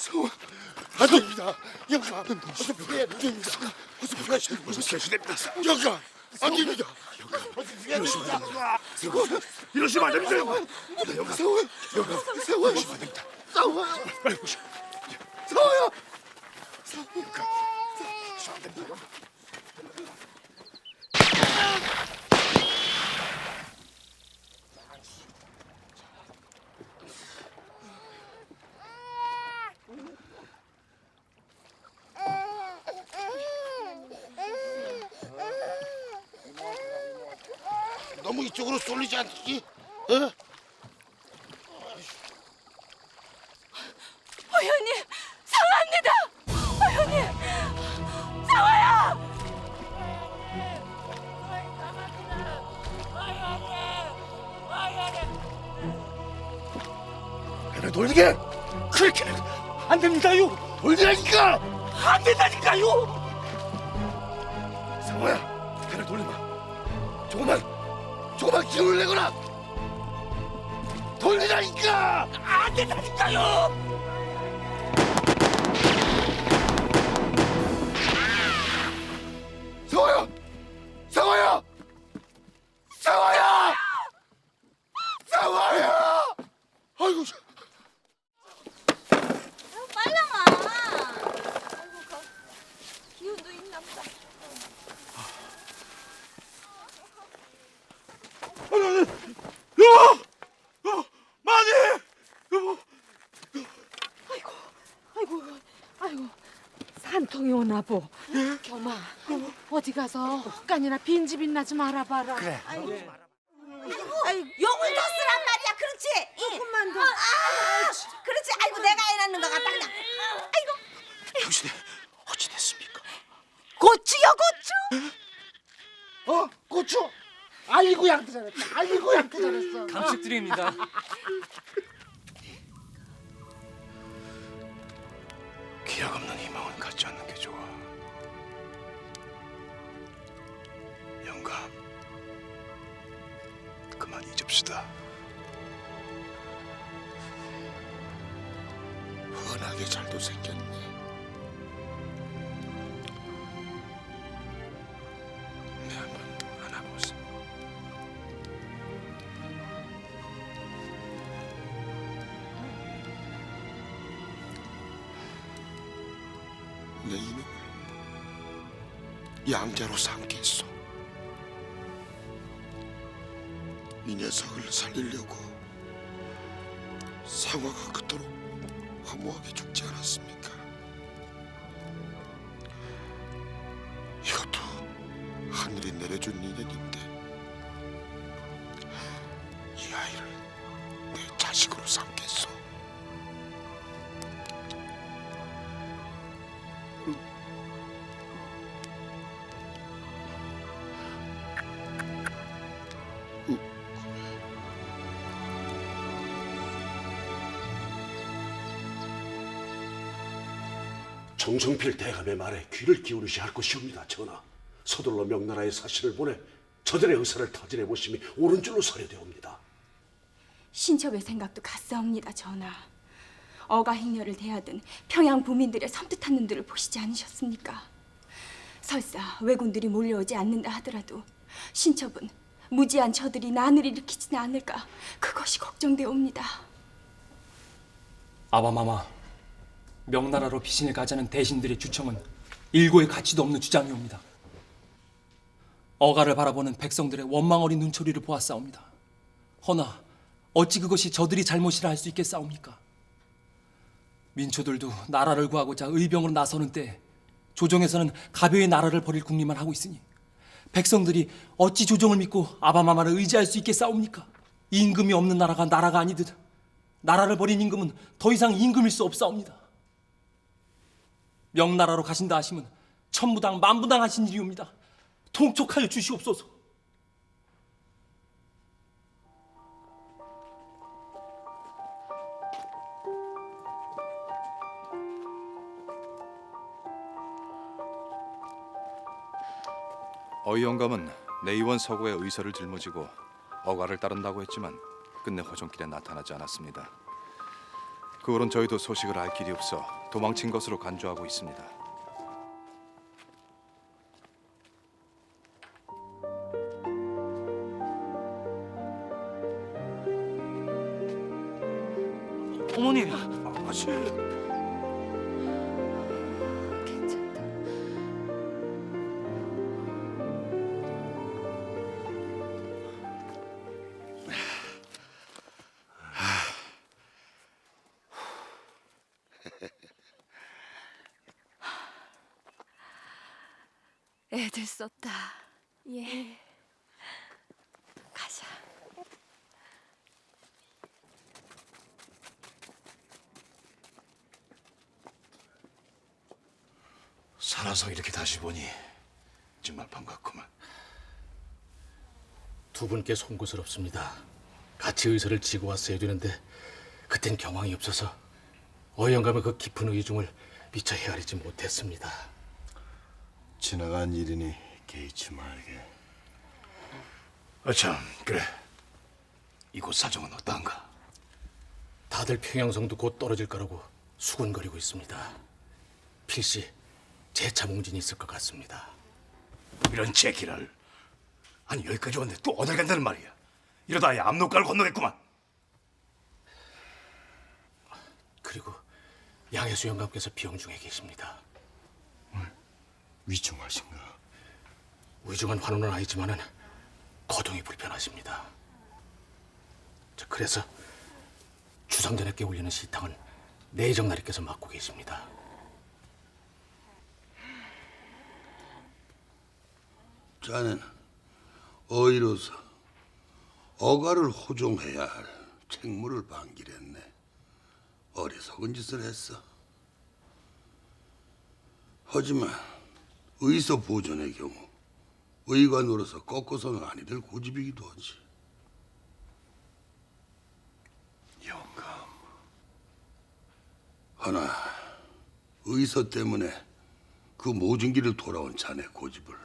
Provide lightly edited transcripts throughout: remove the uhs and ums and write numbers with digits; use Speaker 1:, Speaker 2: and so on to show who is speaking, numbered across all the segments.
Speaker 1: 성원 안 됩니다. 영감 어서 피해야 됩니다. 어서 피하셔야 됩니다. 영감 안 됩니다.
Speaker 2: 이러시면 안 됩니다.
Speaker 1: 성원 성원 안 됩니다. 성원
Speaker 2: 빨리 보시오.
Speaker 1: 성원야 너무 이쪽으로 쏠리지 않지? 어?
Speaker 3: 어현님, 상화입니다. 어현님, 상화야.
Speaker 2: 배를 돌리게. 그렇게는 안 됩니다요. 돌리라니까. 안 된다니까요. 상호야, 배를 돌리마. 조금만 기운을 내거라. 돌리라니까. 안 된다니까요. 상호야, 상호야, 상호야, 상호야.
Speaker 1: 아이고
Speaker 3: 빨랑아. 아이고, 기운도 있나 보다.
Speaker 2: 여보, 마니, 여보.
Speaker 4: 아이고, 산통이 오나 보. 겸아, 어디 가서 헛간이나 빈집이나 나지 말아봐라. 그래.
Speaker 3: 아이고, 용을 더 쓰란 말이야. 그렇지? 조금만 더. 그렇지. 아이고, 내가 해놨는 것 같다. 그냥. 아이고.
Speaker 2: 당신이 어찌 됐습니까?
Speaker 3: 고추요, 고추.
Speaker 1: 고추. 아이고 양태 잘했다. 아이고 양태 잘했어.
Speaker 5: 감축드립니다.
Speaker 2: 기약 없는 희망은 갖지 않는 게 좋아. 영감, 그만 잊읍시다.
Speaker 1: 훤하게 잘도 생겼네.
Speaker 2: 내 한번 안아보세요.
Speaker 1: 내 이놈을 양자로 삼겠소. 이 녀석을 살리려고 상화가 그토록 허무하게 죽지 않았습니까? 이것도 하늘이 내려준 인연인데 이 아이를 내 자식으로 삼겠소.
Speaker 6: 정성필 대감의 말에 귀를 기울이셔야 할 것이옵니다. 전하, 서둘러 명나라에 사신을 보내 저들의 의사를 타진해 보심이 옳은 줄로 서려되옵니다.
Speaker 7: 신첩의 생각도 같사옵니다, 전하. 어가행렬을 대하든 평양 부민들의 섬뜩한 눈들을 보시지 않으셨습니까? 설사 왜군들이 몰려오지 않는다 하더라도 신첩은 무지한 저들이 난을 일으키지는 않을까, 그것이 걱정되옵니다.
Speaker 5: 아바마마, 명나라로 피신을 가자는 대신들의 주청은 일고의 가치도 없는 주장이옵니다. 어가를 바라보는 백성들의 원망 어린 눈초리를 보았사옵니다. 허나 어찌 그것이 저들이 잘못이라 할 수 있겠사옵니까? 민초들도 나라를 구하고자 의병으로 나서는 때 조정에서는 가벼이 나라를 버릴 궁리만 하고 있으니 백성들이 어찌 조정을 믿고 아바마마를 의지할 수 있겠사옵니까? 임금이 없는 나라가 나라가 아니듯 나라를 버린 임금은 더 이상 임금일 수 없사옵니다. 명나라로 가신다 하시면 천부당 만부당 하신 일이옵니다. 통촉하여 주시옵소서.
Speaker 8: 어이 영감은 내의원 서구의 의서를 짊어지고 어가를 따른다고 했지만 끝내 호정길에 나타나지 않았습니다. 그 후론 저희도 소식을 알 길이 없어 도망친 것으로 간주하고 있습니다.
Speaker 2: 어머니, 아가씨.
Speaker 4: 괜찮다. 애들 썼다.
Speaker 7: 예.
Speaker 4: 가자.
Speaker 2: 살아서 이렇게 다시 보니 정말 반갑구만.
Speaker 9: 두 분께 송구스럽습니다. 같이 의사를 지고 왔어야 되는데 그땐 경황이 없어서 어영감의 그 깊은 의중을 미처 헤아리지 못했습니다.
Speaker 1: 지나간 일이니 개의치 말게.
Speaker 2: 참, 그래. 이곳 사정은 어떠한가?
Speaker 9: 다들 평양성도 곧 떨어질 거라고 수군거리고 있습니다. 필시 재차 몽진이 있을 것 같습니다.
Speaker 2: 이런 제기를. 아니, 여기까지 왔는데 또 어딜 간다는 말이야. 이러다 아예 압록강을 건너겠구만.
Speaker 9: 그리고 양해수 영감께서 병 중에 계십니다.
Speaker 1: 위중하신가?
Speaker 9: 위중한 환우는 아니지만은 거동이 불편하십니다. 그래서 주상전에게 올리는 시탕은 내정나리께서 맡고 계십니다.
Speaker 1: 자넨 어이로서 어가를 호종해야 할 책무를 반기랬네. 어리석은 짓을 했어. 하지만 의서 보존의 경우 의관으로서 꺾어서는 아니 될 고집이기도 하지. 영감. 하나 의서 때문에 그 모진 길을 돌아온 자네 고집을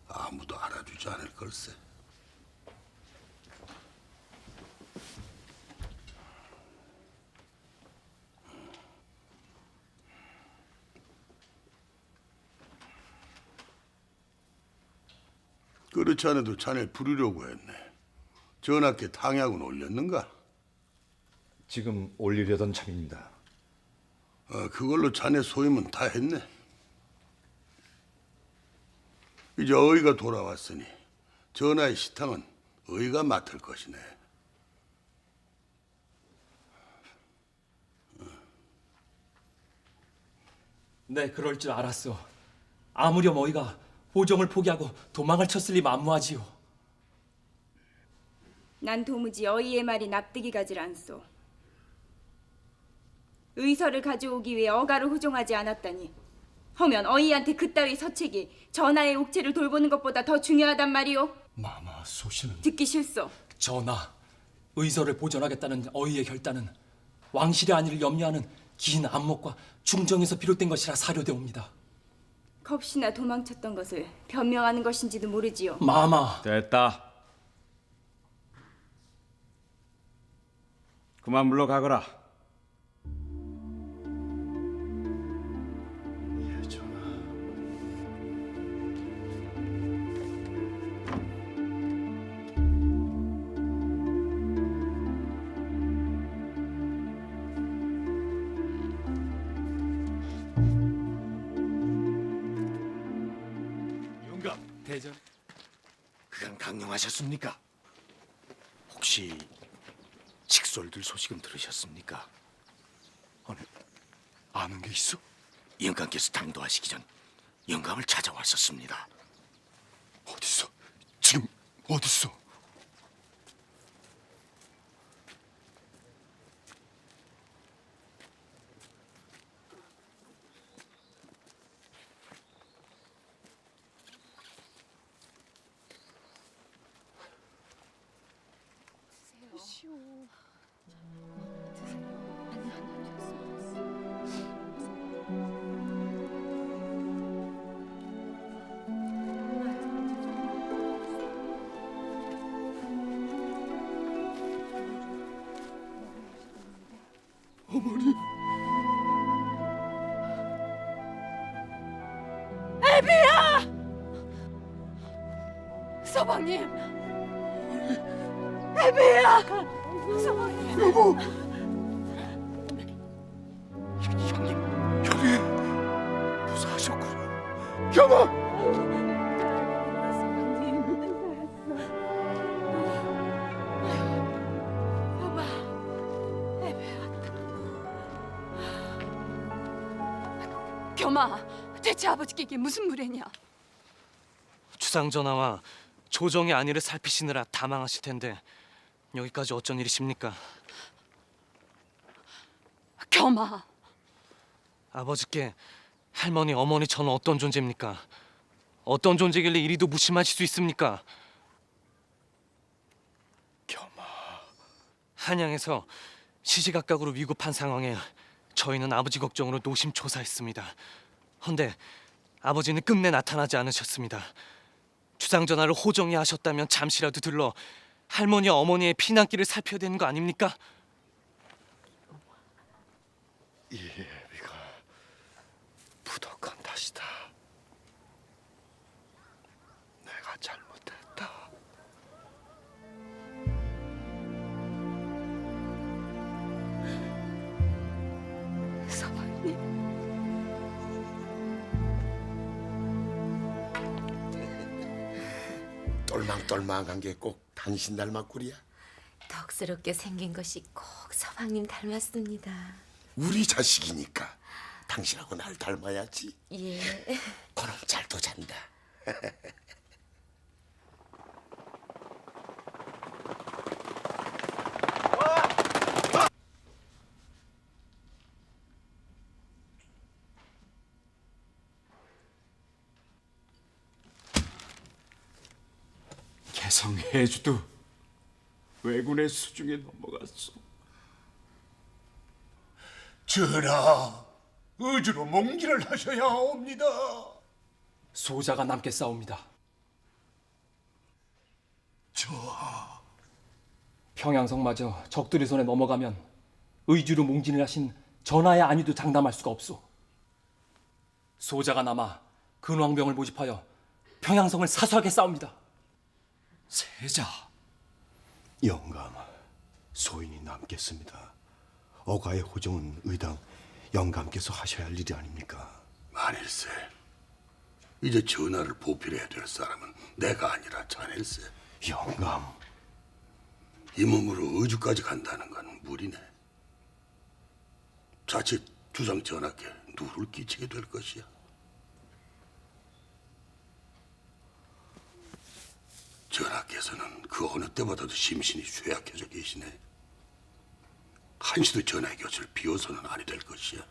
Speaker 1: 아무도 알아주지 않을 걸세. 그렇지 않아도 자네 부르려고 했네. 전하께 탕약은 올렸는가?
Speaker 2: 지금 올리려던 참입니다.
Speaker 1: 그걸로 자네 소임은 다 했네. 이제 어이가 돌아왔으니 전하의 시탕은 어이가 맡을 것이네.
Speaker 5: 네, 그럴 줄 알았어. 아무렴 어이가 보정을 포기하고 도망을 쳤을 리 만무하지요.
Speaker 7: 난 도무지 어이의 말이 납득이 가질 않소. 의서를 가져오기 위해 어가를 호종하지 않았다니. 허면 어이한테 그따위 서책이 전하의 옥체를 돌보는 것보다 더 중요하단 말이오.
Speaker 1: 마마 소신은
Speaker 7: 듣기 싫소.
Speaker 5: 전하, 의서를 보존하겠다는 어이의 결단은 왕실의 안위를 염려하는 긴 안목과 중정에서 비롯된 것이라 사료되옵니다.
Speaker 7: 겁시나 도망쳤던 것을 변명하는 것인지도 모르지요.
Speaker 5: 마마,
Speaker 10: 됐다. 그만 물러가거라.
Speaker 1: 예, 전하.
Speaker 2: 영감,
Speaker 5: 대전.
Speaker 2: 그간 강령하셨습니까? 혹시 직설들 소식은 들으셨습니까? 아니, 아는 게 있어? 영감께서 당도하시기 전 영감을 찾아왔었습니다. 어딨어? 지금 어딨어?
Speaker 4: 서방님. 애비야. 서방님.
Speaker 1: 여보. 형님 무사하셨구나. 겸아.
Speaker 4: 여봐, 애비 왔다. 겸아, 대체 아버지께 이게 무슨 무례냐?
Speaker 5: 주상 전하와 조정의 안위를 살피시느라 다 망하실 텐데 여기까지 어쩐 일이십니까?
Speaker 4: 겸아,
Speaker 5: 아버지께 할머니, 어머니 저는 어떤 존재입니까? 어떤 존재길래 이리도 무심하실 수 있습니까? 한양에서 시시각각으로 위급한 상황에 저희는 아버지 걱정으로 노심초사했습니다. 헌데 아버지는 끝내 나타나지 않으셨습니다. 주상전하를 호정이 하셨다면 잠시라도 들러 할머니, 어머니의 피난길을 살펴야 되는 거 아닙니까?
Speaker 1: 예비가 부덕한 탓이다. 내가 잘못했다.
Speaker 4: 서방님.
Speaker 1: 똘망똘망한 게 꼭 당신 닮았구리야.
Speaker 3: 덕스럽게 생긴 것이 꼭 서방님 닮았습니다.
Speaker 1: 우리 자식이니까 당신하고 날 닮아야지.
Speaker 3: 예.
Speaker 1: 그럼 잘도 잔다.
Speaker 10: 개성해주도 왜군의 수중에 넘어갔소.
Speaker 1: 전하, 의주로 몽기를 하셔야 옵니다.
Speaker 5: 소자가 남게 싸웁니다.
Speaker 1: 저하.
Speaker 5: 평양성마저 적들의 손에 넘어가면 의주로 몽진을 하신 전하의 안위도 장담할 수가 없소. 소자가 남아 근왕병을 모집하여 평양성을 사수하게 싸웁니다.
Speaker 10: 세자.
Speaker 6: 영감, 소인이 남겠습니다. 어가의 호정은 의당 영감께서 하셔야 할 일이 아닙니까?
Speaker 1: 만일세, 이제 전하를 보필해야 될 사람은 내가 아니라 자넬세.
Speaker 6: 영감,
Speaker 1: 이 몸으로 의주까지 간다는 건 무리네. 자칫 주상 전하께 누를 끼치게 될 것이야. 전하께서는 그 어느 때보다도 심신이 쇠약해져 계시네. 한시도 전하의 곁을 비워서는 아니 될 것이야.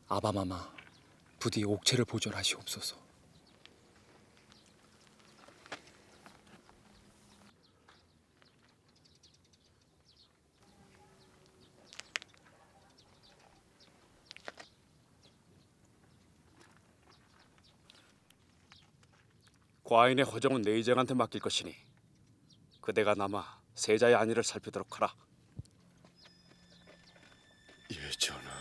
Speaker 5: 아바마마, 부디 옥체를 보존하시옵소서.
Speaker 10: 과인의 호정은 내의정한테 맡길 것이니 그대가 남아 세자의 안위를 살피도록 하라.
Speaker 6: 예, 전하.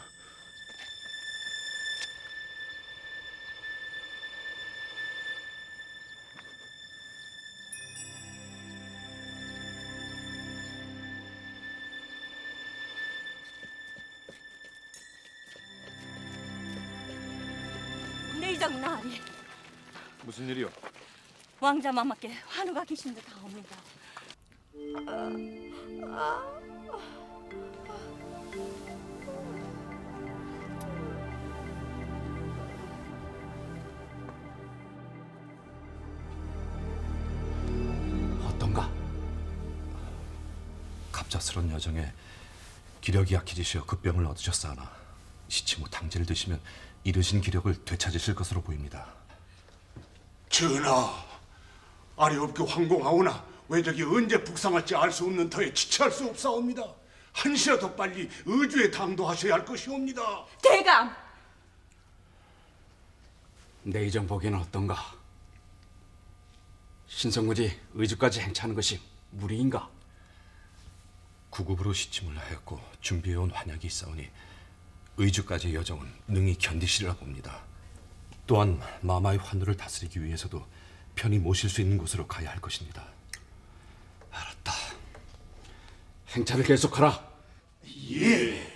Speaker 11: 내의정 나으리,
Speaker 8: 무슨 일이요?
Speaker 11: 왕자마마께 환우가 계신 듯 하옵니다.
Speaker 9: 어떤가?
Speaker 12: 갑작스런 여정에 기력이 약해지시어 급병을 얻으셨사오나 시치무 당제를 드시면 잃으신 기력을 되찾으실 것으로 보입니다.
Speaker 6: 전하, 아래없게 황공하오나 왜적이 언제 북상할지 알 수 없는 터에 지체할 수 없사옵니다. 한시라도 빨리 의주에 당도하셔야 할 것이옵니다.
Speaker 11: 대감!
Speaker 10: 내의정 보기에는 어떤가? 신성군이 의주까지 행차하는 것이 무리인가?
Speaker 12: 구급으로 시침을 하였고 준비해온 환약이 있사오니 의주까지의 여정은 능히 견디시리라 봅니다. 또한 마마의 환노를 다스리기 위해서도 편히 모실 수 있는 곳으로 가야 할 것입니다.
Speaker 6: 알았다. 행차를 계속하라.
Speaker 2: 예.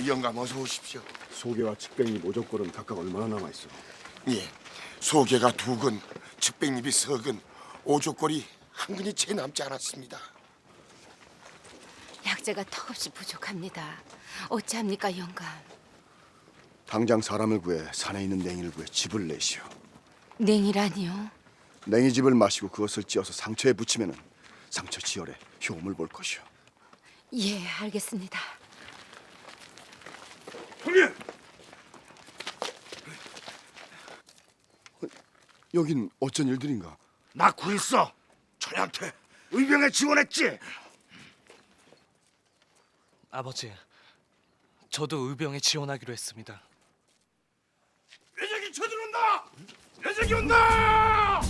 Speaker 13: 영감 어서 오십시오.
Speaker 6: 소개와 측백잎 오족골은 각각 얼마나 남아 있어?
Speaker 13: 예, 소개가 2근, 측백잎이 3근, 오족골이 1근이 채 남지 않았습니다.
Speaker 3: 약재가 턱없이 부족합니다. 어찌합니까 영감?
Speaker 14: 당장 사람을 구해 산에 있는 냉이를 구해 집을 내시오.
Speaker 3: 냉이라니요?
Speaker 14: 냉이집을 마시고 그것을 찧어서 상처에 붙이면은 상처 지혈에 효험을 볼 것이오.
Speaker 3: 예, 알겠습니다.
Speaker 2: 형님!
Speaker 14: 여긴 어쩐 일들인가?
Speaker 2: 나 구했어. 저희한테 의병에 지원했지.
Speaker 5: 아버지, 저도 의병에 지원하기로 했습니다.
Speaker 2: 외적이 쳐들어온다! 외적이 온다!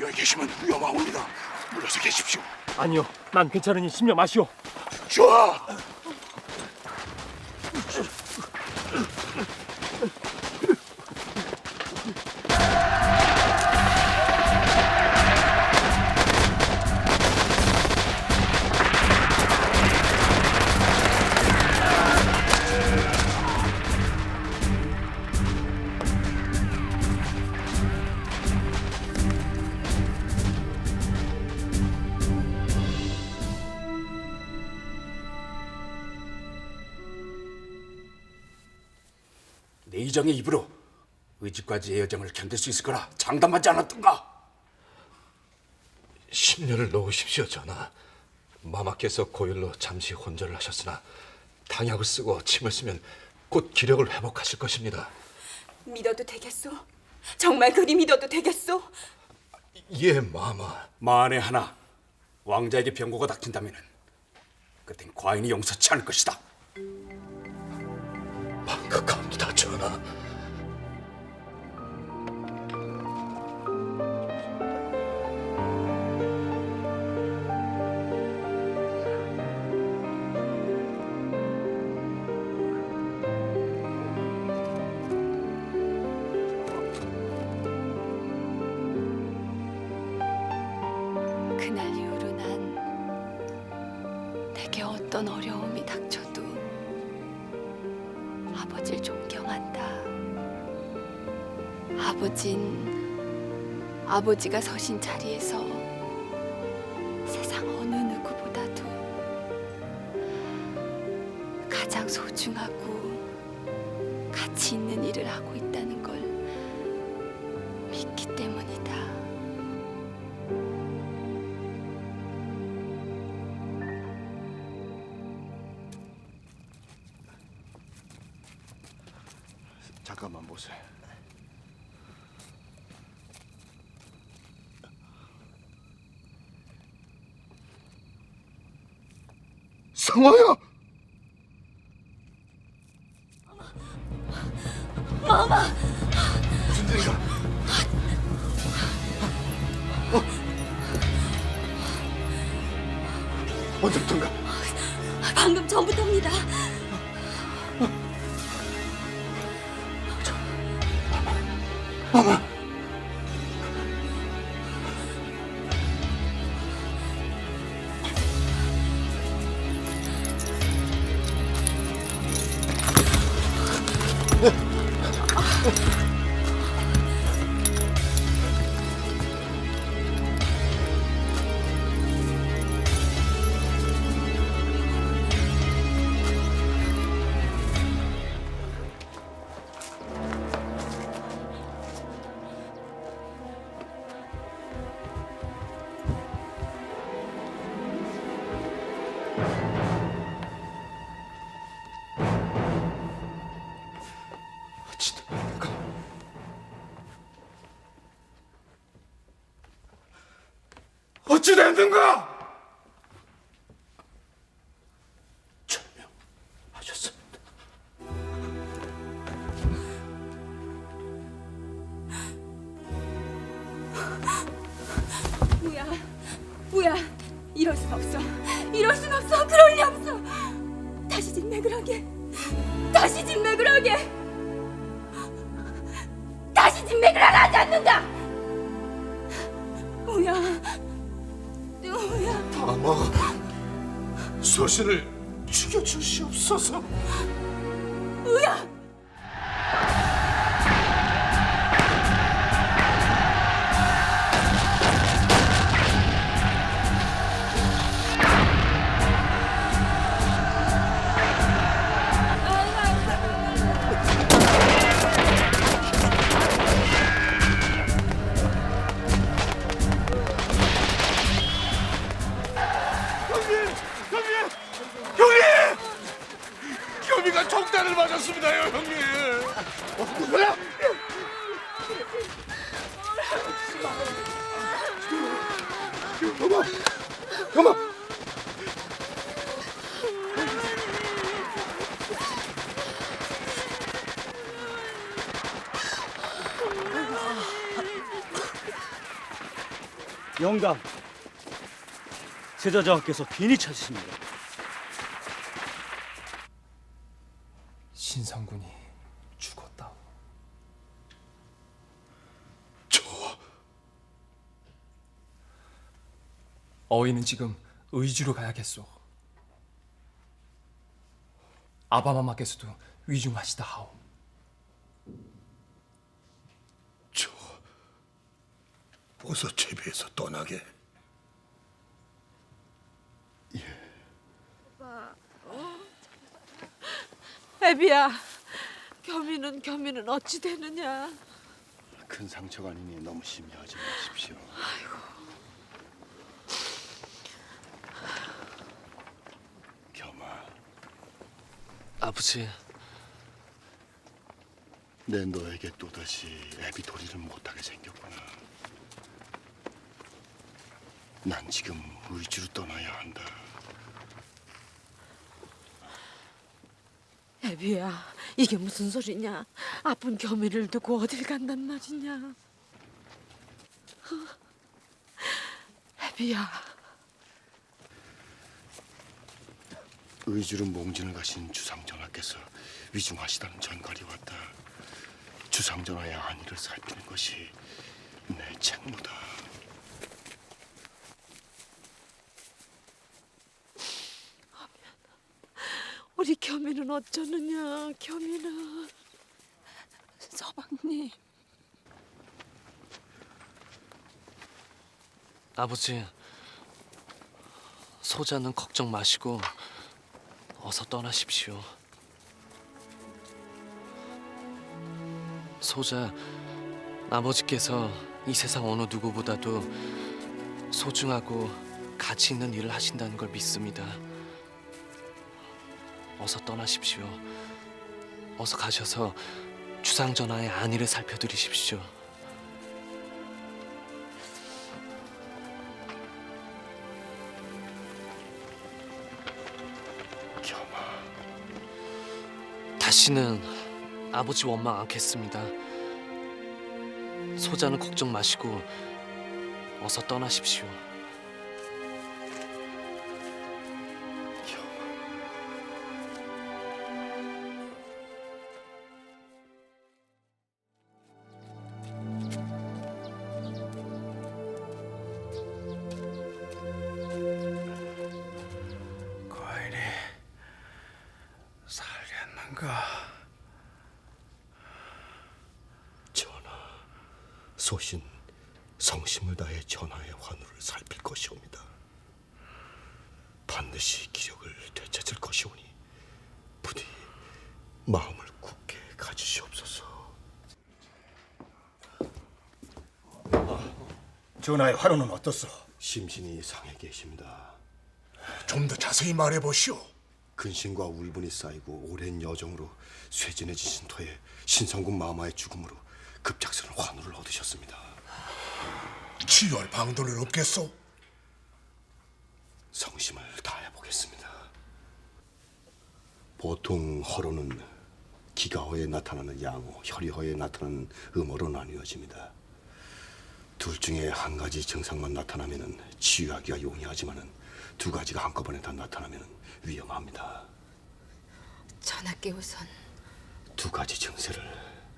Speaker 2: 여기 계시면 위험하옵니다. 물러서 계십시오.
Speaker 5: 아니요, 난 괜찮으니 심려 마시오.
Speaker 2: 좋아.
Speaker 6: 내 이정의 입으로 의지까지의 여정을 견딜 수 있을 거라 장담하지 않았던가?
Speaker 12: 10년을 놓으십시오, 전하. 마마께서 고열로 잠시 혼절을 하셨으나 당약을 쓰고 침을 쓰면 곧 기력을 회복하실 것입니다.
Speaker 7: 믿어도 되겠소? 정말 그리 믿어도 되겠소?
Speaker 12: 예, 마마.
Speaker 6: 만에 하나 왕자에게 병고가 닥친다면 그땐 과인이 용서치 않을 것이다.
Speaker 12: 반갑합니다, 전하.
Speaker 3: 그날 이후로 난 내게 어떤 어려움이 닥쳐도 아버지를 존경한다. 아버지가 서신 자리에서 세상 어느 누구보다도 가장 소중하고 가치 있는 일을 하고 있다는 걸 믿기 때문이다.
Speaker 14: 잠깐만 보세요.
Speaker 13: 성화야! 언제부턴가?
Speaker 11: 방금 전부터입니다.
Speaker 13: 아마 어찌 됐는가?
Speaker 9: 하셨습니다.
Speaker 7: 우야, 우야, 이럴 순 없어. 이럴 순 없어. 그럴 리 없어. 다시 진맥을 하게. 다시 진맥을 하게. 다시 진맥을 하라 하지 않는다. 우야, 우야.
Speaker 13: 아마 소신을 죽여주시옵소서.
Speaker 7: 우야.
Speaker 13: 형님! 겸이가 총단을 맞았습니다요, 형님. 누구야? 겸아, 겸아.
Speaker 15: 영감, 세자장께서 빈이 찾으십니다.
Speaker 5: 신성군이 죽었다. 어이는 지금 의주로 가야겠소. 아바마마께서도 위중하시다 하오.
Speaker 1: 어서 제비에서 떠나게.
Speaker 4: 애비야, 겸이는 어찌 되느냐?
Speaker 1: 큰 상처가 아니니 너무 심려하지 마십시오. 겸아,
Speaker 9: 아버지,
Speaker 1: 내 너에게 또다시 애비돌이를 못하게 생겼구나. 난 지금 의주로 떠나야 한다.
Speaker 4: 애비야, 이게 무슨 소리냐? 아픈 겸이를 두고 어딜 간단 말이냐? 애비야.
Speaker 1: 의주로 몽진을 가신 주상전하께서 위중하시다는 전갈이 왔다. 주상전하의 안위를 살피는 것이 내 책무다.
Speaker 4: 우리 겸이는 어쩌느냐? 겸이는
Speaker 11: 서방님.
Speaker 9: 아버지, 소자는 걱정 마시고 어서 떠나십시오. 소자, 아버지께서 이 세상 어느 누구보다도 소중하고 가치 있는 일을 하신다는 걸 믿습니다. 어서 떠나십시오. 어서 가셔서 주상전하의 안위를 살펴드리십시오.
Speaker 1: 겸아,
Speaker 9: 다시는 아버지 원망 않겠습니다. 소자는 걱정 마시고 어서 떠나십시오.
Speaker 1: 소신 성심을 다해 전하의 환우를 살필 것이옵니다. 반드시 기력을 되찾을 것이오니 부디 마음을 굳게 가지시옵소서.
Speaker 2: 전하의 환우는 어떻소?
Speaker 1: 심신이 상해 계십니다.
Speaker 2: 좀 더 자세히 말해보시오.
Speaker 1: 근심과 울분이 쌓이고 오랜 여정으로 쇠진해진 신토에 신성군 마마의 죽음으로 급작스런 환우를 얻으셨습니다.
Speaker 2: 치료할 방도는 없겠소?
Speaker 1: 성심을 다해보겠습니다. 보통 허로는 기가허에 나타나는 양호, 혈이허에 나타나는 음호로 나뉘어집니다. 둘 중에 한 가지 증상만 나타나면은 치유하기가 용이하지만은 두 가지가 한꺼번에 다 나타나면은 위험합니다.
Speaker 4: 전하께 우선
Speaker 1: 두 가지 증세를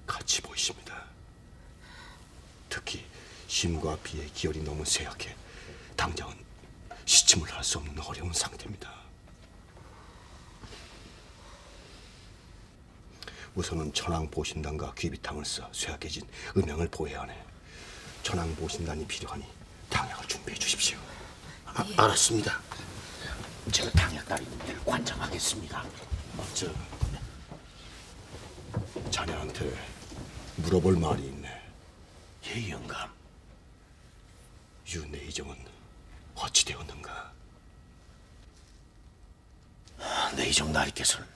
Speaker 1: 같이 보이십니다. 특히 힘과 비의 기혈이 너무 쇠약해 당장은 시침을 할 수 없는 어려운 상태입니다. 우선은 천황보신단과 귀비탕을 써 쇠약해진 음양을 보호해야 하네. 천황보신단이 필요하니 당약을 준비해 주십시오.
Speaker 6: 알았습니다. 제가 당약 따르는 관장하겠습니다.
Speaker 1: 맞죠? 자네한테 물어볼 말이 있네.
Speaker 6: 예, 영감.
Speaker 1: 유내이정은 어찌 되었는가?
Speaker 6: 내이정 나리께서는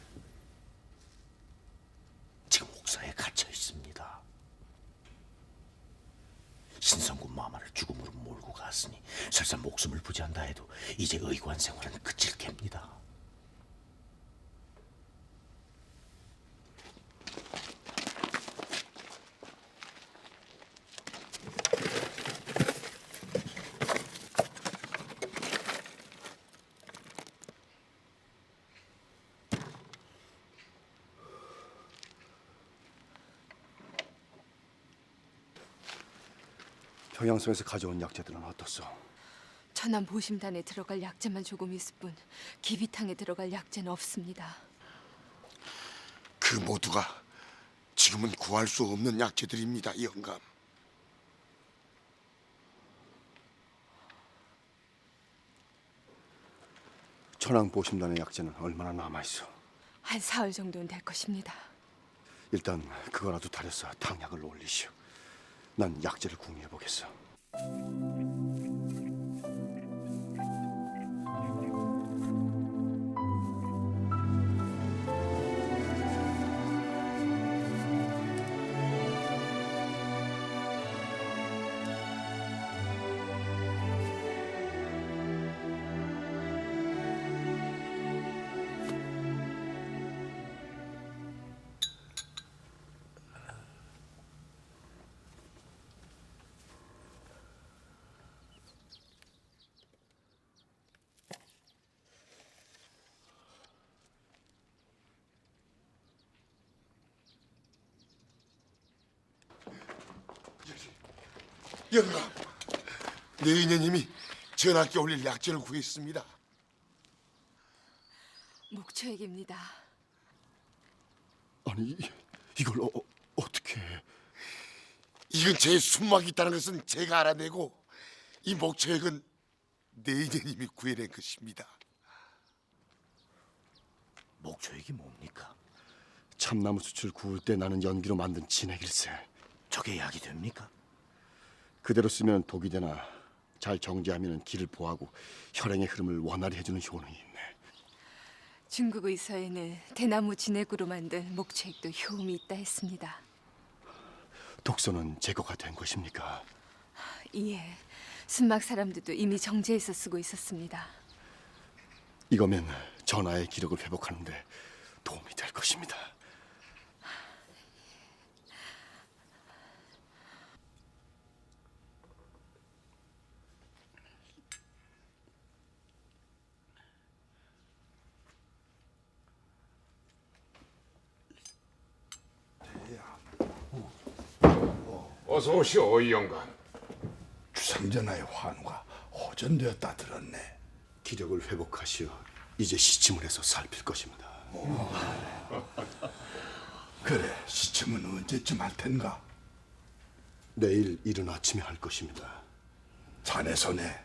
Speaker 6: 지금 옥사에 갇혀 있습니다. 신성군 마마를 죽음으로 몰고 갔으니 설사 목숨을 부지한다 해도 이제 의관 생활은 그칠 겝니다.
Speaker 1: 평양성에서 가져온 약재들은 어떻소?
Speaker 4: 천안 보심단에 들어갈 약재만 조금 있을 뿐 기비탕에 들어갈 약재는 없습니다.
Speaker 13: 그 모두가 지금은 구할 수 없는 약재들입니다, 영감.
Speaker 1: 천황보심단의 약재는 얼마나 남아있어?
Speaker 4: 한 사흘 정도는 될 것입니다.
Speaker 1: 일단 그거라도 다려서 당약을 올리시오. 난 약재를 궁리해 보겠어.
Speaker 13: 영감, 내인녀님이 전하께 올릴 약재를 구했습니다.
Speaker 4: 목초액입니다.
Speaker 1: 아니 이걸 어떻게?
Speaker 13: 이건 제 숨막이 있다는 것은 제가 알아내고 이 목초액은 내인녀님이 구해낸 것입니다.
Speaker 6: 목초액이 뭡니까?
Speaker 1: 참나무 숯을 구울 때 나는 연기로 만든 진액일세.
Speaker 6: 저게 약이 됩니까?
Speaker 1: 그대로 쓰면 독이 되나 잘 정제하면 기를 보하고 혈행의 흐름을 원활히 해주는 효능이 있네.
Speaker 4: 중국 의서에는 대나무 진액으로 만든 목초액도 효험이 있다 했습니다.
Speaker 1: 독소는 제거가 된 것입니까?
Speaker 4: 예, 순막 사람들도 이미 정제해서 쓰고 있었습니다.
Speaker 1: 이거면 전하의 기력을 회복하는데 도움이 될 것입니다.
Speaker 16: 어서 오시오, 이 영감.
Speaker 2: 주상전하의 환우가 호전되었다 들었네.
Speaker 1: 기력을 회복하시어 이제 시침을 해서 살필 것입니다.
Speaker 2: 그래, 시침은 언제쯤 할 텐가?
Speaker 1: 내일 이른 아침에 할 것입니다.
Speaker 17: 자네 손에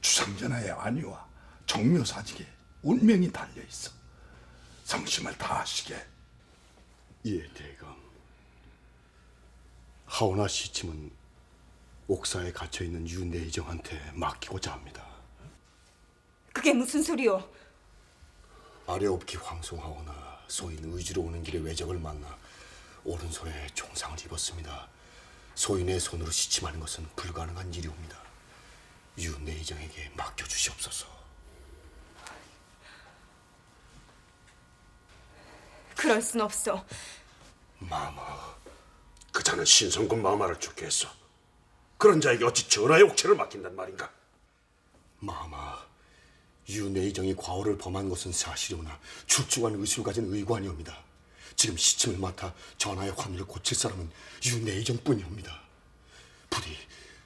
Speaker 17: 주상전하의 안위와 정묘사직에 운명이 달려 있어. 성심을 다하시게.
Speaker 1: 예, 대감. 하오나 시침은 옥사에 갇혀 있는 윤내의정한테 맡기고자 합니다.
Speaker 7: 그게 무슨 소리요?
Speaker 1: 아래옵기 황송하오나 소인 의주로 오는 길에 외적을 만나 오른손에 총상을 입었습니다. 소인의 손으로 시침하는 것은 불가능한 일이옵니다. 윤내의정에게 맡겨주시옵소서.
Speaker 7: 그럴 순 없어.
Speaker 6: 마마, 그 자는 신성군 마마를 죽게 했어. 그런 자에게 어찌 전하의 옥체를 맡긴단 말인가?
Speaker 1: 마마, 윤내의정이 과오를 범한 것은 사실이오나 출중한 의술을 가진 의관이옵니다. 지금 시침을 맡아 전하의 환을 고칠 사람은 윤내의정뿐이옵니다. 부디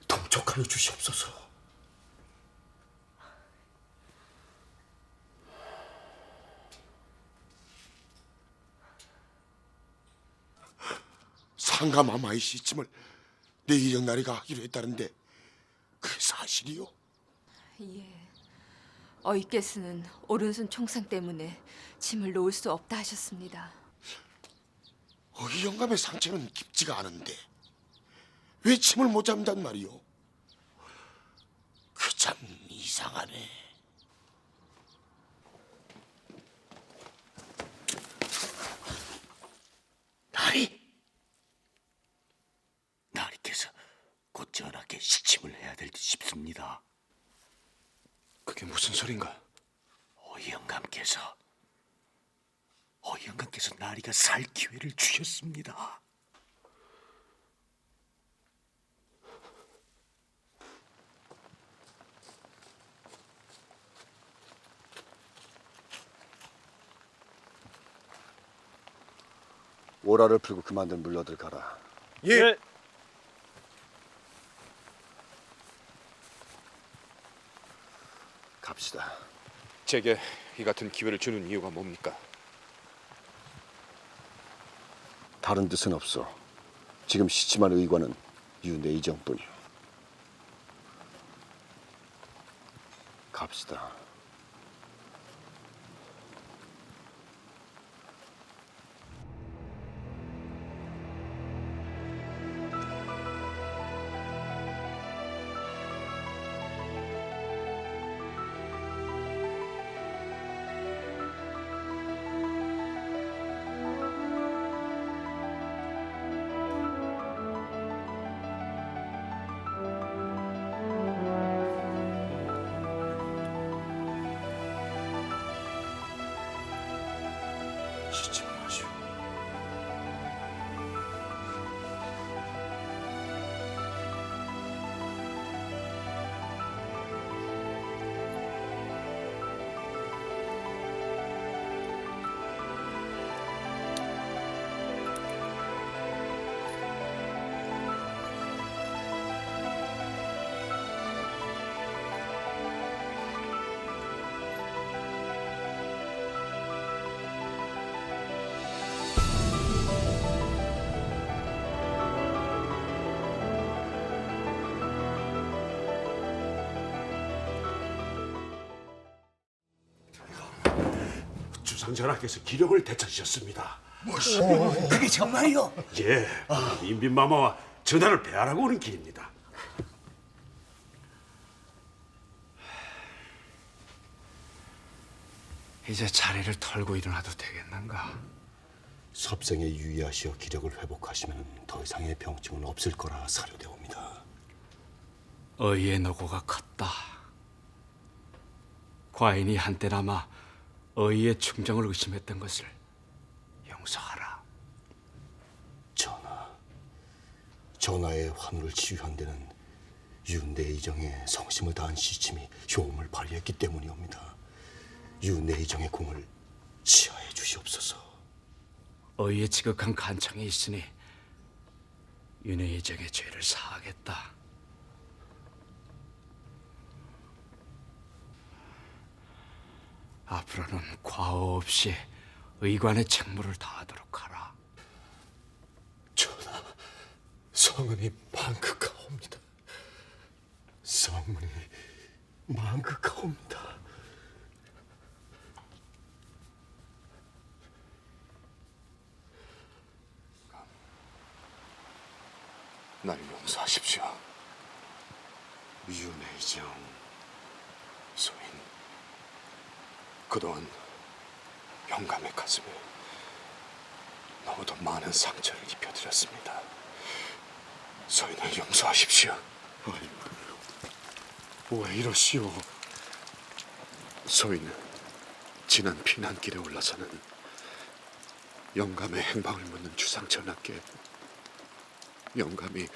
Speaker 1: 동촉하여 주시옵소서.
Speaker 13: 상가마마의 시침을 내의정 나리가 하기로 했다는데 그게 사실이요?
Speaker 18: 예. 어이께서는 오른손 총상 때문에 짐을 놓을 수 없다 하셨습니다.
Speaker 13: 어이 영감의 상처는 깊지가 않은데 왜 침을 못 잡는단 말이오? 그 참 이상하네.
Speaker 6: 나리께서 곧 전하께 시침을 해야 될 듯 싶습니다.
Speaker 8: 그게 무슨 소린가?
Speaker 6: 어이 영감께서 나리가 살 기회를 주셨습니다.
Speaker 14: 오라를 풀고 그만들 물러들 가라.
Speaker 15: 예.
Speaker 14: 갑시다.
Speaker 8: 제게 이 같은 기회를 주는 이유가 뭡니까?
Speaker 14: 다른 뜻은 없어. 지금 시침한 의관은 윤내의정뿐이오. 갑시다.
Speaker 1: 시침을 하시오.
Speaker 6: 주상전하께서 기력을 되찾으셨습니다.
Speaker 2: 그게 정말요?
Speaker 6: 예, 인빈마마와 전하를 배하라고 오는 길입니다.
Speaker 2: 이제 자리를 털고 일어나도 되겠는가?
Speaker 1: 섭생에 유의하시어 기력을 회복하시면 더 이상의 병증은 없을 거라 사료되옵니다.
Speaker 2: 어이의 노고가 컸다. 과인이 한때나마 어이의 충정을 의심했던 것을 용서하라.
Speaker 1: 전하의 환우를 치유한 데는 윤내의정의 성심을 다한 시침이 효험을 발휘했기 때문이옵니다. 윤내의정의 공을 치하해 주시옵소서.
Speaker 2: 어이의 지극한 간청이 있으니 윤회의정의 죄를 사하겠다. 앞으로는 과오 없이 의관의 책무를 다하도록 하라.
Speaker 1: 전하, 서
Speaker 6: 성은이 망극하옵니다. 성은이 망극하옵니다.
Speaker 1: 날 용서하십시오. 윤혜정 소인, 그동안 영감의 가슴에 너무도 많은 상처를 입혀드렸습니다. 소인을 용서하십시오. 왜 이러시오? 소인은 지난 피난길에 올라서는 영감의 행방을 묻는 주상전하께 영감이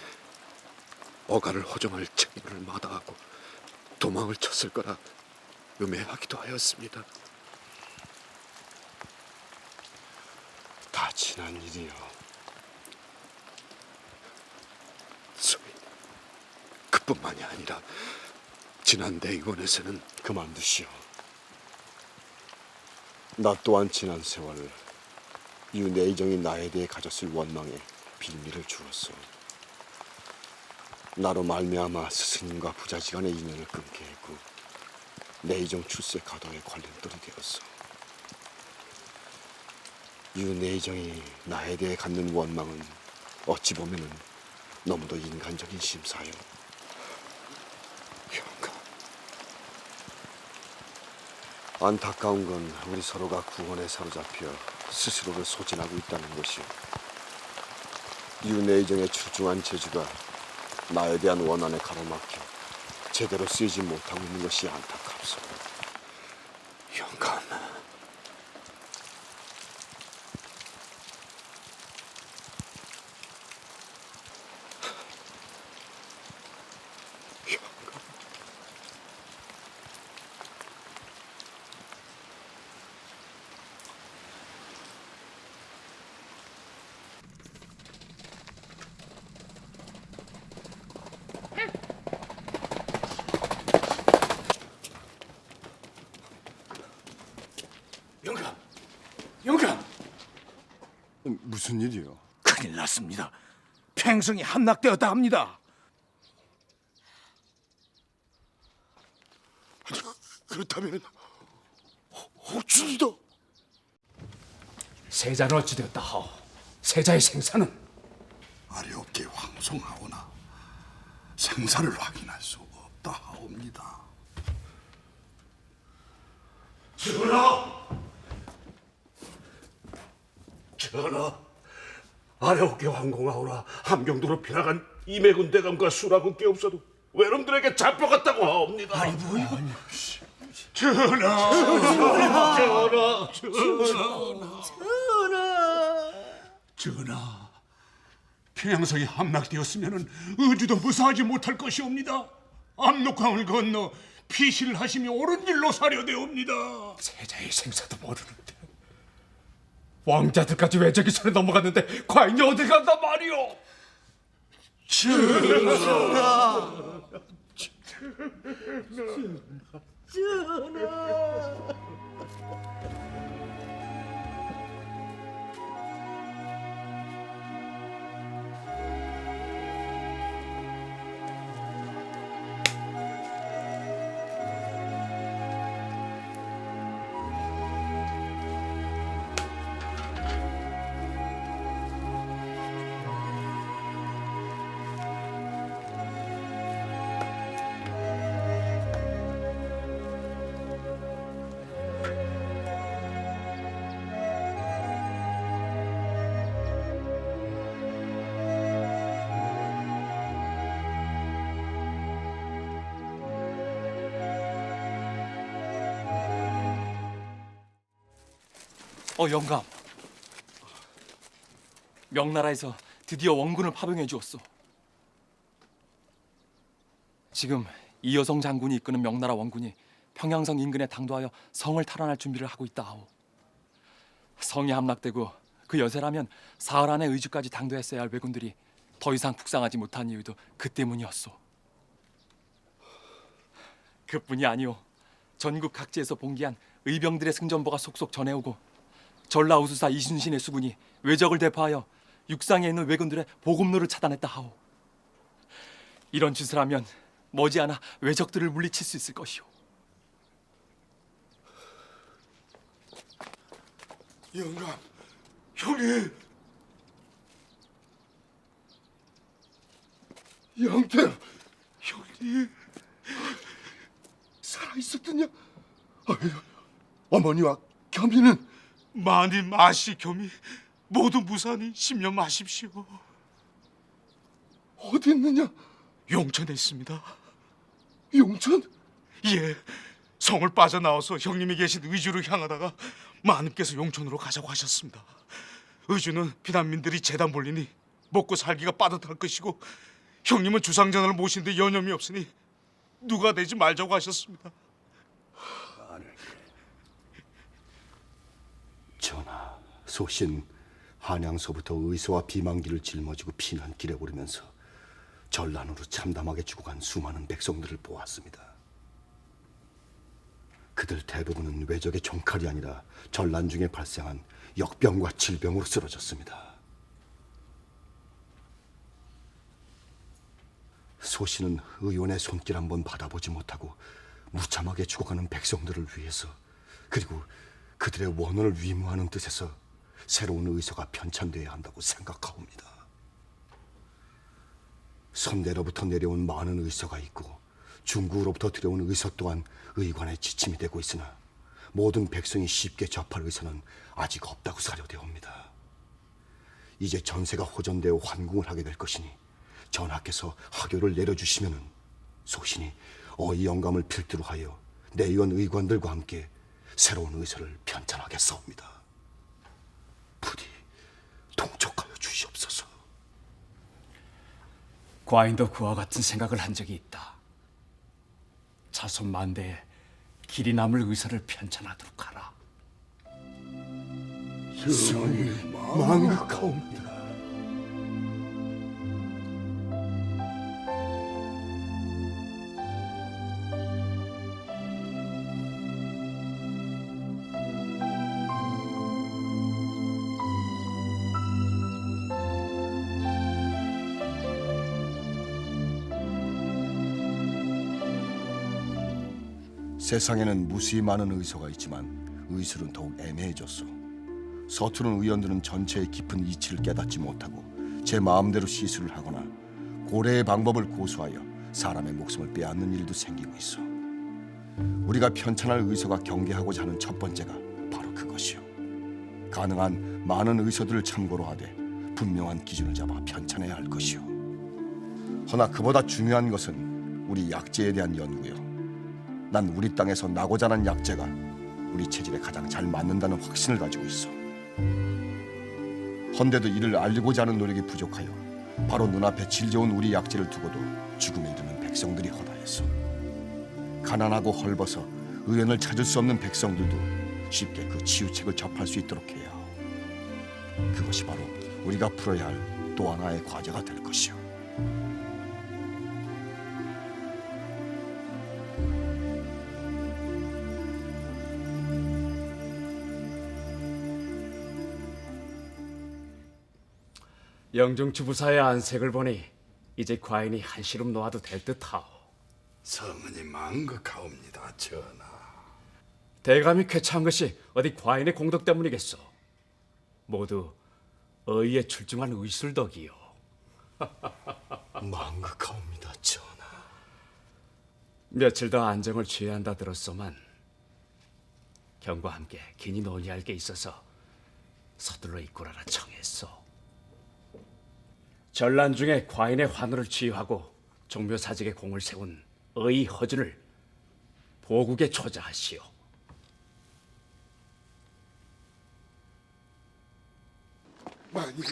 Speaker 1: 어가를 호정할 책임을 마다하고 도망을 쳤을 거라 음해하기도 하였습니다. 다 지난 일이요. 소인, 그뿐만이 아니라 지난 내의원에서는 그만두시오. 나 또한 지난 세월 유내의정이 나에 대해 가졌을 원망에 빌미를 주었소. 나로 말미암아 스승님과 부자지간의 인연을 끊게 했고 내의정 출세 가도에 관련돌이 되었소. 유내의정이 나에 대해 갖는 원망은 어찌 보면은 너무도 인간적인 심사요. 영감, 안타까운 건 우리 서로가 구원에 사로잡혀 스스로를 소진하고 있다는 것이요. 유내의정의 출중한 재주가 나에 대한 원한에 가로막혀 제대로 쓰이지 못하고 있는 것이 안타깝소. 영감,
Speaker 2: 영감!
Speaker 1: 무슨 일이요?
Speaker 2: 큰일 났습니다. 팽성이 함락되었다 합니다.
Speaker 13: 그렇다면 호출이다.
Speaker 2: 세자는 어찌 되었다 하오? 세자의 생사는?
Speaker 17: 아래옵게 황송하오나 생사를 확인할 수 없다 하옵니다.
Speaker 6: 전하! 전하! 아래옵게 황공하오나 함경도로 피나간 임해군 대감과 수라군께 없어도 외놈들에게 잡혀갔다고 하옵니다. 아니 뭐야? 전하!
Speaker 17: 전하, 평양성이 함락되었으면 의주도 무사하지 못할 것이옵니다. 압록강을 건너 피신을 하시며 옳은 일로 사려되옵니다.
Speaker 2: 세자의 생사도 모르는데 왕자들까지 외적이 손에 넘어갔는데 과인이 어딜 간단 말이오?
Speaker 17: 전하!
Speaker 5: 영감, 명나라에서 드디어 원군을 파병해 주었소. 지금 이여성 장군이 이끄는 명나라 원군이 평양성 인근에 당도하여 성을 탈환할 준비를 하고 있다 하오. 성이 함락되고 그 여세라면 사흘 안에 의주까지 당도했어야 할 왜군들이 더 이상 북상하지 못한 이유도 그 때문이었소. 그뿐이 아니오. 전국 각지에서 봉기한 의병들의 승전보가 속속 전해오고 전라우수사 이순신의 수군이 외적을 대파하여 육상에 있는 왜군들의 보급로를 차단했다 하오. 이런 짓을 하면 머지않아 외적들을 물리칠 수 있을 것이오.
Speaker 13: 영감, 형님.
Speaker 1: 영태, 형님 살아 있었더냐? 어머니와 겸이는
Speaker 17: 마님, 마씨, 겸이 모두 무사히 심려 마십시오.
Speaker 1: 어디 있느냐?
Speaker 17: 용천에 있습니다.
Speaker 1: 용천?
Speaker 17: 예, 성을 빠져나와서 형님이 계신 의주로 향하다가 마님께서 용천으로 가자고 하셨습니다. 의주는 피난민들이 재단 볼리니 먹고 살기가 빠듯할 것이고 형님은 주상전하를 모신 데 여념이 없으니 누가 되지 말자고 하셨습니다.
Speaker 1: 전하, 소신 한양서부터 의서와 비만기를 짊어지고 피난길에 오르면서 전란으로 참담하게 죽어간 수많은 백성들을 보았습니다. 그들 대부분은 외적의 종칼이 아니라 전란 중에 발생한 역병과 질병으로 쓰러졌습니다. 소신은 의원의 손길 한번 받아보지 못하고 무참하게 죽어가는 백성들을 위해서, 그리고 그들의 원혼을 위무하는 뜻에서 새로운 의서가 편찬돼야 한다고 생각하옵니다. 선대로부터 내려온 많은 의서가 있고 중국으로부터 들여온 의서 또한 의관의 지침이 되고 있으나 모든 백성이 쉽게 접할 의서는 아직 없다고 사료되옵니다. 이제 전세가 호전되어 환궁을 하게 될 것이니 전하께서 하교를 내려주시면은 소신이 어이 영감을 필두로 하여 내의원 의관들과 함께 새로운 의서를 편찬하겠사옵니다. 부디 동촉하여 주시옵소서.
Speaker 10: 과인도 그와 같은 생각을 한 적이 있다. 자손 만대에 길이 남을 의사를 편찬하도록 하라.
Speaker 1: 성을 망극하옵니다. 세상에는 무수히 많은 의서가 있지만 의술은 더욱 애매해졌소. 서투른 의원들은 전체의 깊은 이치를 깨닫지 못하고 제 마음대로 시술을 하거나 고래의 방법을 고수하여 사람의 목숨을 빼앗는 일도 생기고 있어. 우리가 편찬할 의서가 경계하고자 하는 첫 번째가 바로 그것이요. 가능한 많은 의서들을 참고로 하되 분명한 기준을 잡아 편찬해야 할 것이요. 허나 그보다 중요한 것은 우리 약재에 대한 연구요. 난 우리 땅에서 나고 자란 약재가 우리 체질에 가장 잘 맞는다는 확신을 가지고 있어. 헌데도 이를 알리고자 하는 노력이 부족하여 바로 눈앞에 질 좋은 우리 약재를 두고도 죽음에 이르는 백성들이 허다했어. 가난하고 헐벗어 의원을 찾을 수 없는 백성들도 쉽게 그 치유책을 접할 수 있도록 해야 하오. 그것이 바로 우리가 풀어야 할 또 하나의 과제가 될 것이오.
Speaker 10: 영중추부사의 안색을 보니 이제 과인이 한시름 놓아도 될 듯하오.
Speaker 2: 성은이 망극하옵니다, 전하.
Speaker 10: 대감이 쾌차한 것이 어디 과인의 공덕 때문이겠소. 모두 어이에 출중한 의술 덕이요.
Speaker 1: 망극하옵니다, 전하.
Speaker 10: 며칠 더 안정을 취해야 한다 들었소만 경과 함께 긴히 논의할 게 있어서 서둘러 입고라라 청했소. 전란 중에 과인의 환호를 치유하고 종묘사직에 공을 세운 어이 허준을 보국에 초자하시오.
Speaker 13: 마님,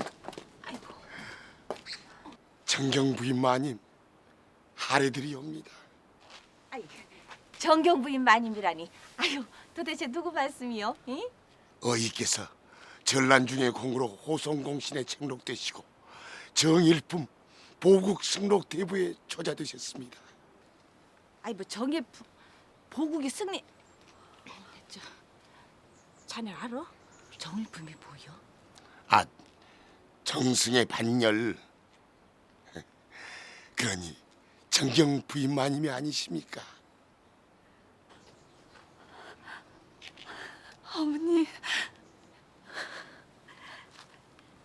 Speaker 13: 정경 부인 마님, 하례드리옵니다.
Speaker 3: 아이, 정경 부인 마님이라니. 아유, 도대체 누구 말씀이요? 응?
Speaker 13: 어이께서 전란 중의 공으로 호송공신에 책록되시고 정일품 보국 승록 대부에 초자되셨습니다.
Speaker 3: 아이 뭐 정예 보국이 승리. 자네 알아? 정일품이 뭐요?
Speaker 13: 아, 정승의 반열. 그러니 정경 부인마님이 아니십니까?
Speaker 18: 어머니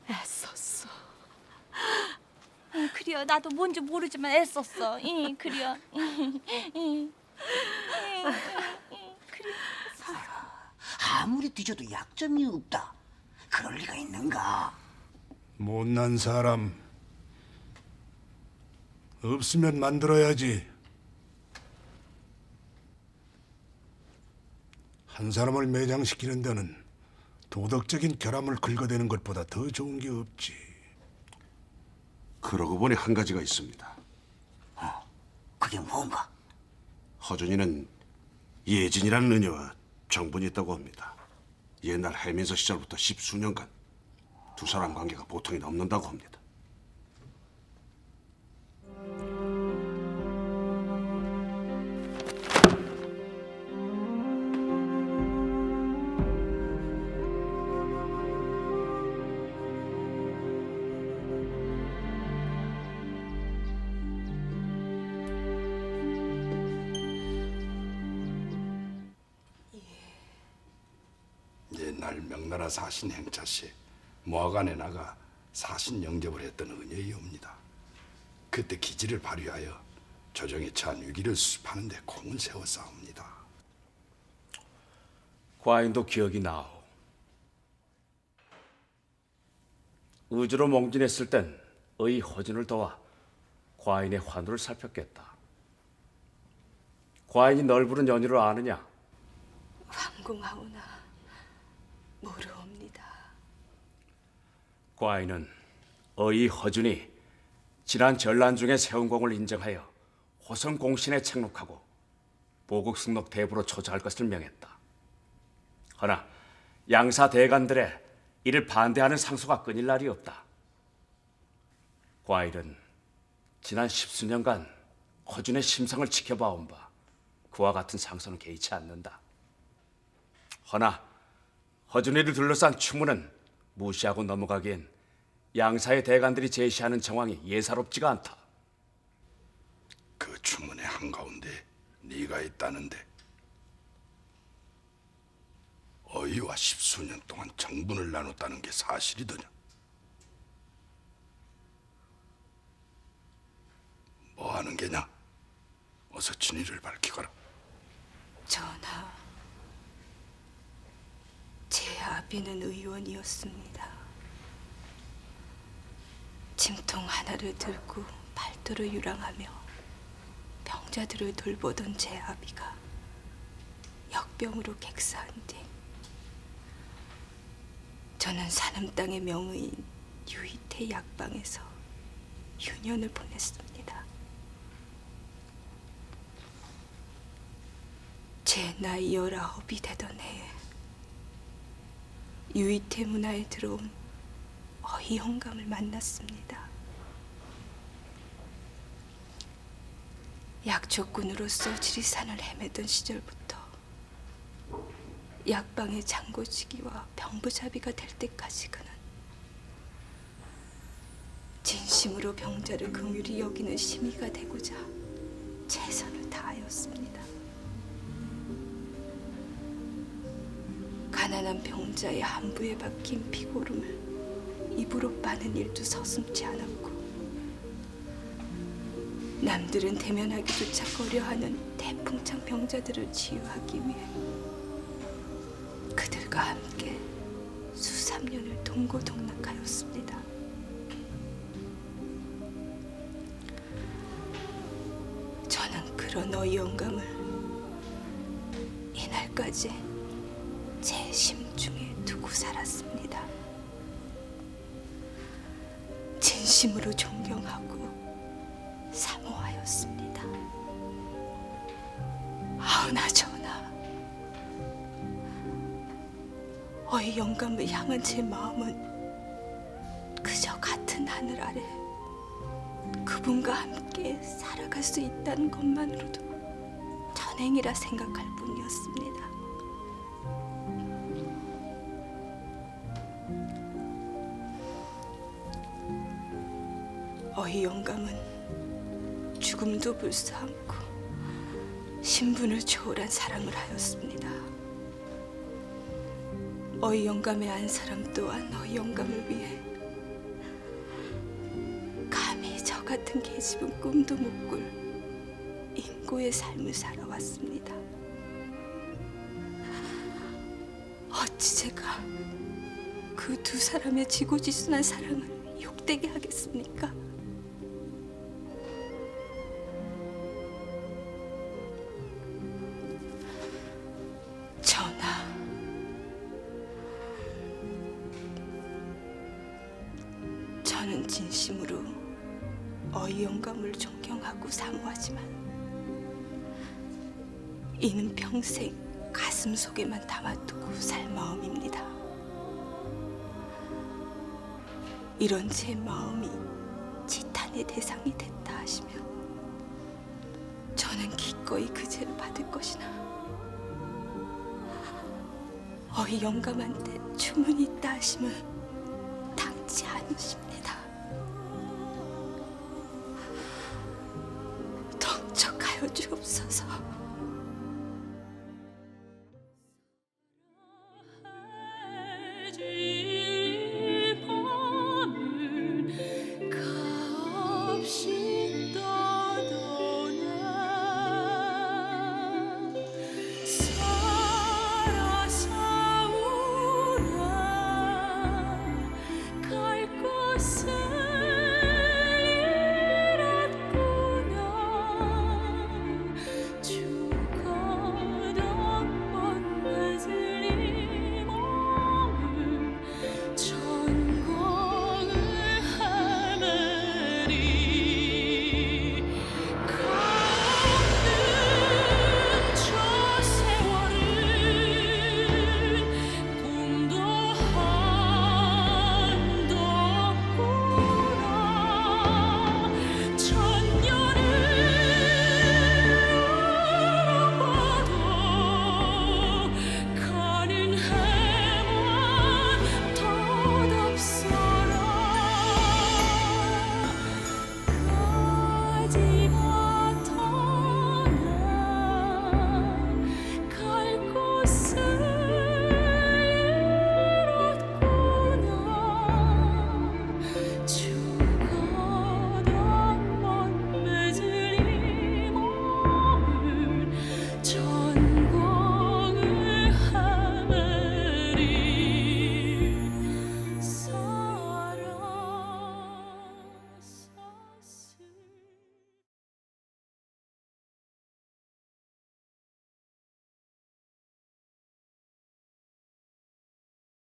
Speaker 18: 애썼어.
Speaker 11: 그래요. 나도 뭔지 모르지만 애썼어. 그래요.
Speaker 19: 아무리 뒤져도 약점이 없다. 그럴 리가 있는가?
Speaker 2: 못난 사람 없으면 만들어야지. 한 사람을 매장시키는 데는 도덕적인 결함을 긁어대는 것보다 더 좋은 게 없지.
Speaker 6: 그러고 보니 한 가지가 있습니다.
Speaker 19: 그게 뭔가?
Speaker 6: 허준이는 예진이라는 은혜와 정분이 있다고 합니다. 옛날 해민서 시절부터 10수년간 두 사람 관계가 보통이 넘는다고 합니다.
Speaker 2: 옛날 명나라 사신 행차시 모하관에 나가 사신 영접을 했던 은혜이옵니다. 그때 기지를 발휘하여 조정에 처한 위기를 수습하는 데 공을 세워 싸웁니다.
Speaker 10: 과인도 기억이 나오. 의주로 몽진했을 땐 의 허준을 도와 과인의 환우를 살폈겠다. 과인이 널 부른 연유를 아느냐?
Speaker 18: 황공하오나 모르옵니다.
Speaker 10: 과인은 의 허준이 지난 전란 중에 세운 공을 인정하여 호성 공신에 착록하고 보국 승록 대부로 초자할 것을 명했다. 허나 양사 대관들의 이를 반대하는 상소가 끊일 날이 없다. 과인은 지난 10수년간 허준의 심상을 지켜봐온 바 그와 같은 상소는 개의치 않는다. 허나 허준이를 둘러싼 추문은 무시하고 넘어가기엔 양사의 대관들이 제시하는 정황이 예사롭지가 않다.
Speaker 2: 그 추문의 한가운데 네가 있다는데 어이와 10수년 동안 정분을 나눴다는 게 사실이더냐? 뭐 하는 게냐? 어서 진위를 밝히거라.
Speaker 18: 전하, 제 아비는 의원이었습니다. 짐통 하나를 들고 팔도를 유랑하며 병자들을 돌보던 제 아비가 역병으로 객사한 뒤 저는 사남 땅의 명의인 유이태 약방에서 유년을 보냈습니다. 제 나이 19이 되던 해에 유이태 문화에 들어온 어이 영감을 만났습니다. 약초꾼으로서 지리산을 헤매던 시절부터 약방의 장고지기와 병부잡이가 될 때까지 그는 진심으로 병자를 긍휼히 여기는 심의가 되고자 최선을 다하였습니다. 가난한 병자의 한부에 박힌 피고름을 입으로 빠는 일도 서슴지 않았고 남들은 대면하기조차 꺼려하는 태풍창 병자들을 치유하기 위해 그들과 함께 수삼년을 동고동락하였습니다. 저는 그런 어이 영감을 이날까지 제 심중에 두고 살았습니다. 진심으로 존경하고 사모하였습니다. 아우나 전하, 어이 영감을 향한 제 마음은 그저 같은 하늘 아래 그분과 함께 살아갈 수 있다는 것만으로도 전행이라 생각할 뿐이었습니다. 어이 영감은 죽음도 불사 않고 신분을 초월한 사랑을 하였습니다. 어이 영감의 안 사람 또한 어이 영감을 위해 감히 저 같은 계집은 꿈도 못 꿀 인고의 삶을 살아왔습니다. 어찌 제가 그 두 사람의 지고지순한 사랑을 욕되게 하겠습니까? 전하, 저는 진심으로 어이 영감을 존경하고 사모하지만 이는 평생 가슴 속에만 담아두고 살 마음입니다. 이런 제 마음이 지탄의 대상이 됐다 하시면 저는 기꺼이 그 죄를 받을 것이나 어이 영감한테 주문이 있다 하시면 당치 않으십니다. 덩쳐가여 주옵소서.